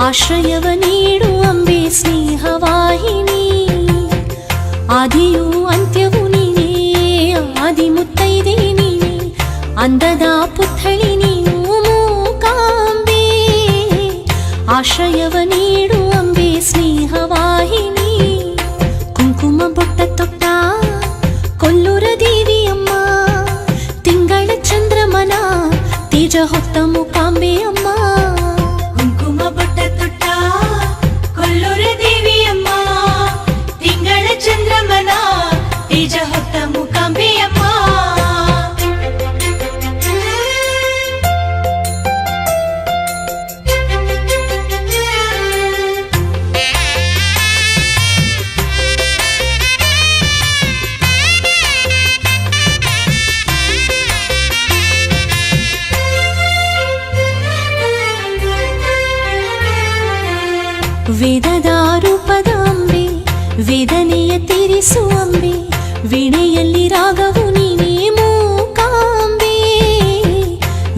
ಆಶ್ರಯವ ನೀಡು ಅಂಬೆ ಸ್ನೇಹವಾಹಿನಿ. ಆದಿಯೂ ಅಂತ್ಯವೂ ನೀನೇ, ಆದಿ ಮುತ್ತೈದೆ ನೀನೇ, ಅಂದದ ಪುತ್ಥಳಿ ನೀನು ಮೂಕಾಂಬೆ. ಆಶ್ರಯವ ನೀಡು ಅಂಬೆ ಸ್ನೇಹವಾಹಿನಿ. ಕುಂಕುಮ ಬೊಟ್ಟ ತೊಟ್ಟ ಕೊಲ್ಲೂರ ದೇವಿಯಮ್ಮ, ತಿಂಗಳ ಚಂದ್ರಮನ ತೇಜ ಹೊತ್ತ ಮೂಕಾಂಬೆ ಅಮ್ಮ. ಕುಂಕುಮ ಬೊಟ್ಟ ತೊಟ್ಟ ಕೊಲ್ಲೂರ ದೇವಿಯಮ್ಮ, ತಿಂಗಳ ಚಂದ್ರಮನ ತೇಜ ಹೊತ್ತ ಮೂಕಾಂಬೆಯಮ್ಮ. ವೇದದ ರೂಪದ ಅಂಬೆ, ವೇದನೆಯ ತೀರಿಸುವಂಬೆ, ವೀಣೆಯಲ್ಲಿ ರಾಗವು ನೀನೇ ಮೂಕಾಂಬೆ.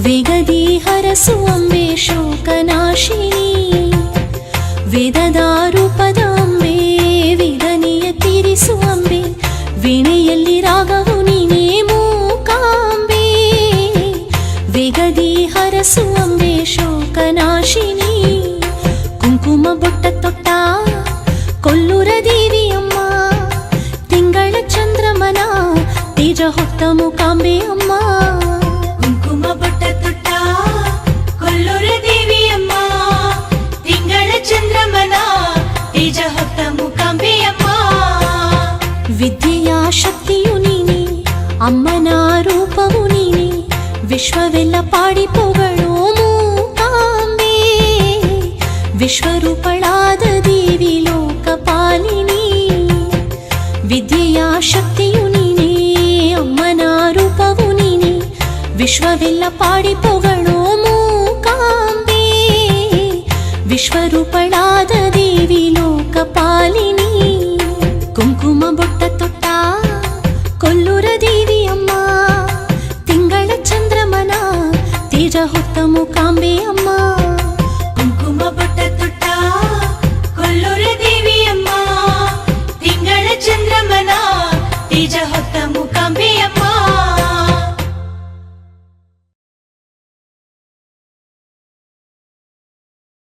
ವೇಗದಿ ಹರಸುವಂಬೆ ಶೋಕನಾಶಿನಿ. ವೇದದ ರೂಪದ ಅಂಬೆ, ವೇದನೆಯ ತೀರಿಸುವಂಬೆ, ವೀಣೆಯಲ್ಲಿ ರಾಗವು ನೀನೇ ಮೂಕಾಂಬೆ. ವೇಗದಿ ಹರಸುವಂಬೆ ಶೋಕನಾಶಿನಿ. ಕುಂಕುಮ ಬೊಟ್ಟ ತೊಟ್ಟ ಕೊಲ್ಲೂರ ದೇವಿಯಮ್ಮ, ತಿಂಗಳ ಚಂದ್ರಮನ ತೇಜ ಹೊತ್ತ ಮೂಕಾಂಬೆ ಅಮ್ಮ. ಕುಂಕುಮ ಬೊಟ್ಟ ತೊಟ್ಟ ಕೊಲ್ಲೂರ ದೇವಿಯಮ್ಮ, ತಿಂಗಳ ಚಂದ್ರಮನ ತೇಜ ಹೊತ್ತ ಮೂಕಾಂಬೆಯಮ್ಮ. ವಿದ್ಯೆಯ ಶಕ್ತಿಯು ನೀನೆ, ಅಮ್ಮನ ರೂಪವು ನೀನೆ, ವಿಶ್ವವೆಲ್ಲ ಪಾಡಿ ಪೊಗಳೋ ಮೂಕಾಂಬೆ. ವಿಶ್ವರೂಪಳಾದ ದೇವಿ ಲೋಕಪಾಲಿನಿ. ವಿದ್ಯೆಯ ಶಕ್ತಿಯು ನೀನೆ, ಅಮ್ಮನ ರೂಪವು ನೀನೆ, ವಿಶ್ವವೆಲ್ಲ ಪಾಡಿ ಪೊಗಳೋ ಮೂಕಾಂಬೆ. ವಿಶ್ವರೂಪಳಾದ ದೇವಿ ಲೋಕಪಾಲಿನಿ. ಕುಂಕುಮ ಬೊಟ್ಟ ತೊಟ್ಟ ಕೊಲ್ಲೂರ ದೇವಿಯಮ್ಮ, ತಿಂಗಳ ಚಂದ್ರಮನ ತೇಜ ಹೊತ್ತ ಮೂಕಾಂಬೆ ಅಮ್ಮ. ಕುಂಕುಮ ಬೊಟ್ಟ ತೊಟ್ಟ ಕೊಲ್ಲೂರ ದೇವಿಯಮ್ಮ, ತಿಂಗಳ ಚಂದ್ರಮನ ತೇಜ ಹೊತ್ತ ಮೂಕಾಂಬೆಯಮ್ಮ.